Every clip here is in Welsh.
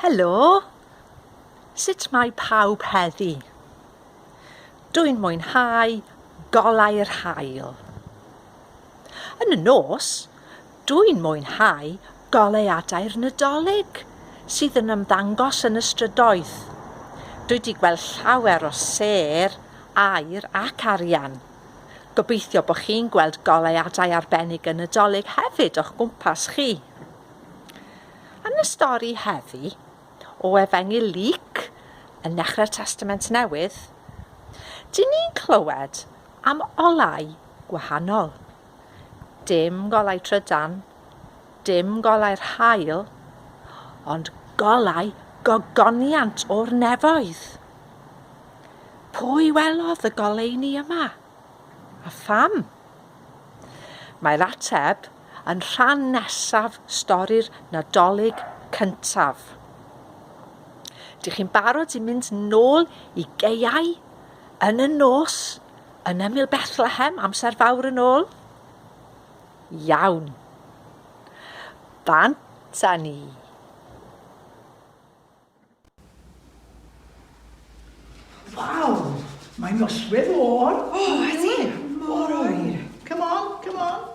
Helo, sut mae pawb heddi? Dwi'n mwynhau golau'r haul. Yn y nos, dwi'n mwynhau goleuadau'r Nadolig sydd yn ymddangos yn y strydoedd. Dwi wedi gweld llawer o sêr, aur ac arian. Gobeithio bod chi'n gweld goleuadau arbennig y Nadolig hefyd o'ch gwmpas chi. Yn y stori heddi, o Efengyl Luc yn Dechrau'r Testament Newydd, dyn ni'n clywed am olau gwahanol. Dim golau trydan, dim golau'r haul, ond golau gogoniant o'r nefoedd. Pwy welodd y goleuni yma? A pham? Mae'r ateb yn rhan nesaf stori'r Nadolig cyntaf. Dych chi'n barod i mynd nôl i Geiau yn y nos yn ymyl Bethlehem amser fawr yn ôl? Iawn. Bant â ni. Waw, mae'n noswydd o'r. Ydy, mor oer. Come on, come on.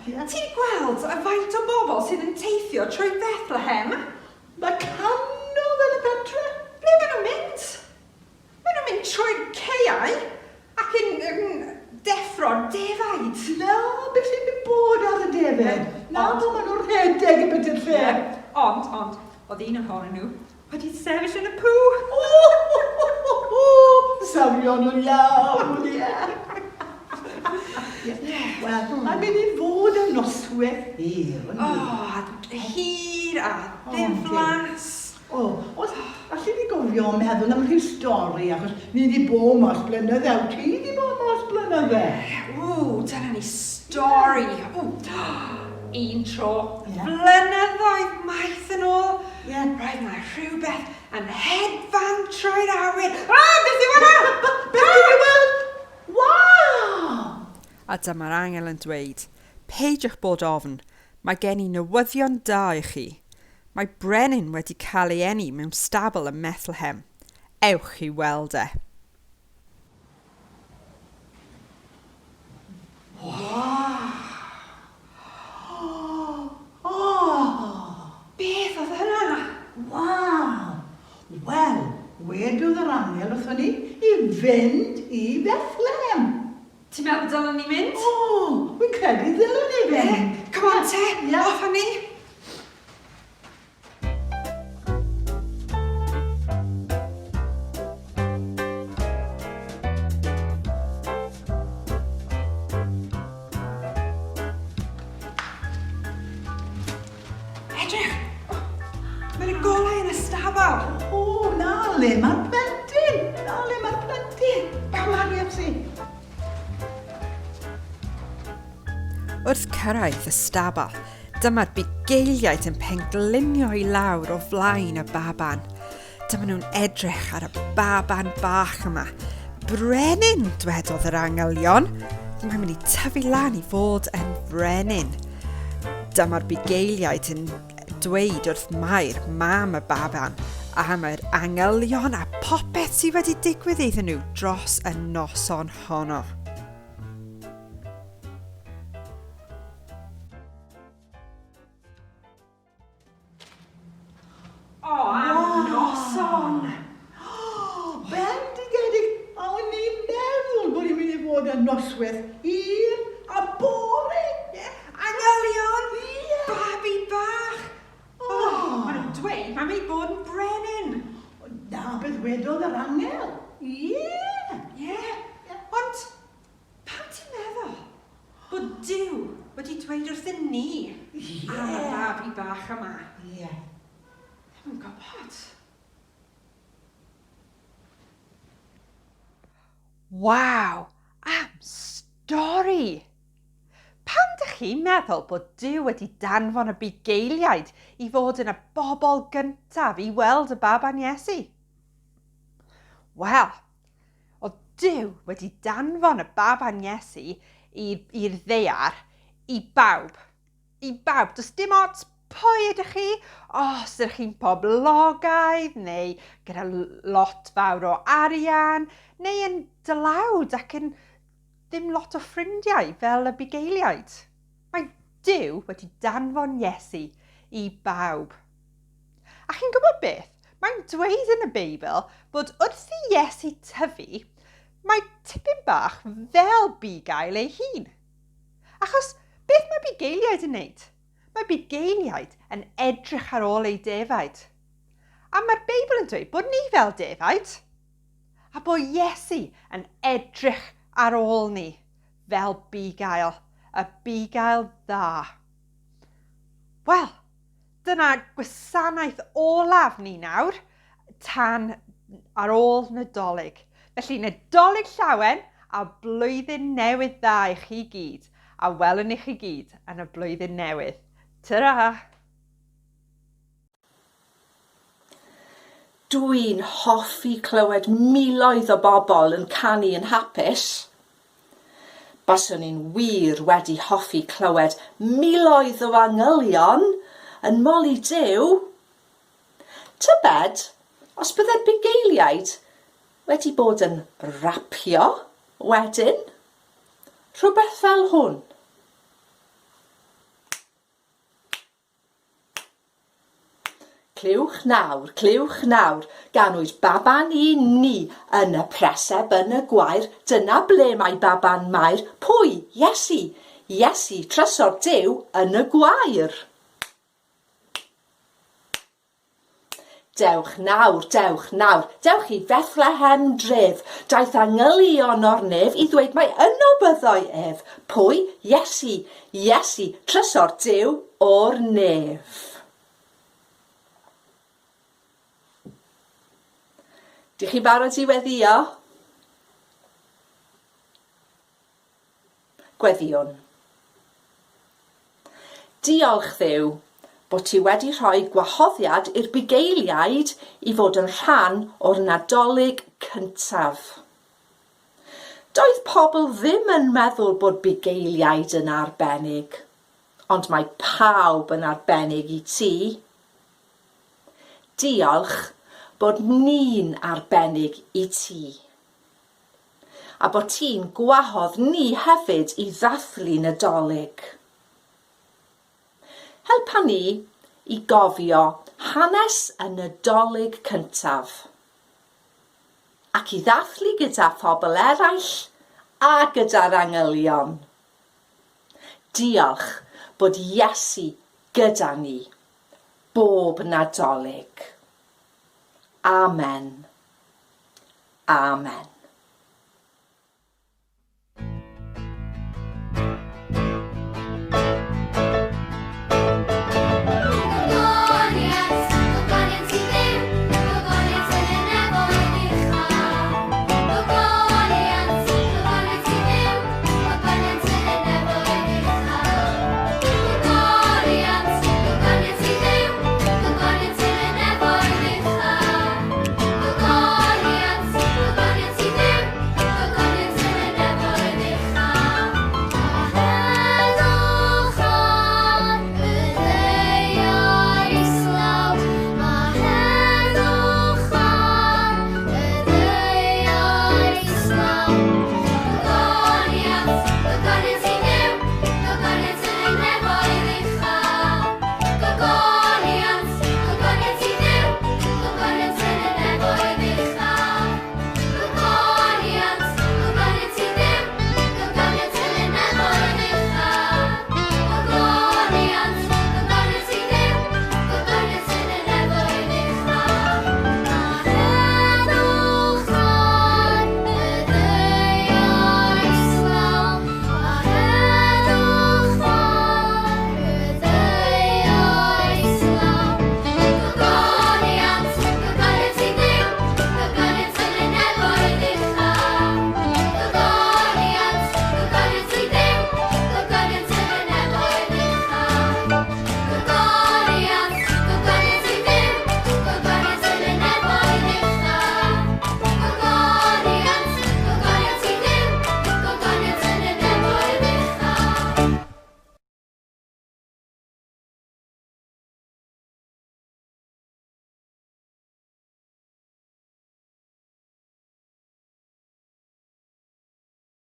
Ti'n gweld y faint o bobl sydd yn teithio trwy Bethlehem? Mae canodd yn y pentre. Ble maen nhw'n mynd? Maen nhw'n mynd trwy'r Ceiau ac yn deffro defaid. Na, beth sy'n mynd bod ar y defed? Na, bod maen nhw'n rhedeg i beth i'r lle. Ond, oedd un ohonyn nhw wedi sefyll yn y pŵ. Safio nhw'n iawn, ie. Wel, mae'n mynd i fod yn noswydd hir. Hir a ddiflas. Alli ni gofio meddwl am rhyw stori, achos ni wedi bod mas blynydde, ti wedi bod mas blynydde. Dyna ni stori. Un tro, blynyddoedd maith yn ôl. Roedd yna rhywbeth yn hedfan trwy'r awyr. Beth yw hwnna? Beth yw hwnna? Waw! A dyma'r angel yn dweud, peidiwch bod ofn, mae gen i newyddion da i chi. Mae brenin wedi cael ei eni mewn stabl ym Bethlehem. Ewch i weld e. Beth oedd hynna? Waw! Wel, wedodd yr angel wrthon ni i fynd i Bethlehem. Ti'n meddwl dylen ni mynd? Wy'n credu ddylwn ni fynd. Come on te, off â ni. Edrych, mae'n y golau yn y stabal. Na le mae'r plentyn. Na le mae'r plentyn. Come on, Iesu. Wrth cyrraedd y stabal, dyma'r bugeiliaid yn penglunio i lawr o flaen y baban. Dyma nhw'n edrych ar y baban bach yma. Brenin, dwedodd yr angelion. Mae'n mynd i tyfu lan i fod yn frenin. Dyma'r bugeiliaid yn dweud wrth Mair, mam y baban, am yr angelion a popeth sydd wedi digwydd iddyn nhw dros y noson honno. Noson! Bendigedig, a o'n i'n meddwl bod i'n mynd i fod yn noswydd hir a boring. Angelion! Babi bach! Maen nhw'n dweud mae'n mynd i bod yn brenin. Na, beth wedodd yr angel? Ie. Ond, pam ti'n meddwl bod Duw wedi dweud wrthyn ni am y babi bach yma? Ie. Ddim yn gwybod. Waw, am stori! Pam dych chi'n meddwl bod Duw wedi danfon y bugeiliaid i fod yn y bobl gyntaf i weld y baban Iesu? Wel, oedd Duw wedi danfon y baban Iesu i'r ddaear i bawb. I bawb. Does dim ots pwy ydych chi? Os ydych chi'n poblogaidd neu gyda lot fawr o arian neu yn dylawd ac yn ddim lot o ffrindiau fel y Bugeiliaid. Mae Duw wedi danfon Iesu i bawb. A chi'n gwybod beth? Mae'n dweud yn y Beibl bod wrth i Iesu tyfu, mae tipyn bach fel bugail ei hun. Achos beth mae Bugeiliaid yn wneud? Mae Bugeiliaid yn edrych ar ôl ei defaid. A mae'r Beibl yn dweud bod ni fel defaid. A bod Iesu yn edrych ar ôl ni fel bugail, y bugail dda. Wel, dyna gwasanaeth olaf ni nawr tan ar ôl Nadolig. Felly Nadolig llawen a blwyddyn newydd dda i chi gyd. A welwn i chi gyd yn y blwyddyn newydd. Ta-ra! Dwi'n hoffi clywed miloedd o bobl yn canu yn hapus. Baswn i'n wir wedi hoffi clywed miloedd o angylion yn moli Duw. Tybed, os bydde'r Bugeiliaid wedi bod yn rapio wedyn, rhywbeth fel hwn. Clywch nawr, ganwyd baban i ni yn y preseb yn y gwair. Dyna ble mae baban Mair. Pwy? Iesu. Iesu, trysor Duw yn y gwair. Dewch nawr, dewch i Bethlehem dref. Daeth angylion o'r nef i ddweud mai yno byddai ef. Pwy? Iesu, Iesu, trysor Duw o'r nef. Dych chi barod i weddio? Gweddiwn. Diolch Dduw bod ti wedi rhoi gwahoddiad i'r Bugeiliaid i fod yn rhan o'r Nadolig cyntaf. Doedd pobl ddim yn meddwl bod Bugeiliaid yn arbennig, ond mae pawb yn arbennig i ti. Diolch bod ni'n arbennig i ti. A bod ti'n gwahodd ni hefyd i ddathlu Nadolig. Helpa ni i gofio hanes y Nadolig cyntaf. Ac i ddathlu gyda phobl eraill a gyda'r angylion. Diolch bod Iesu gyda ni bob Nadolig. Amen. Amen.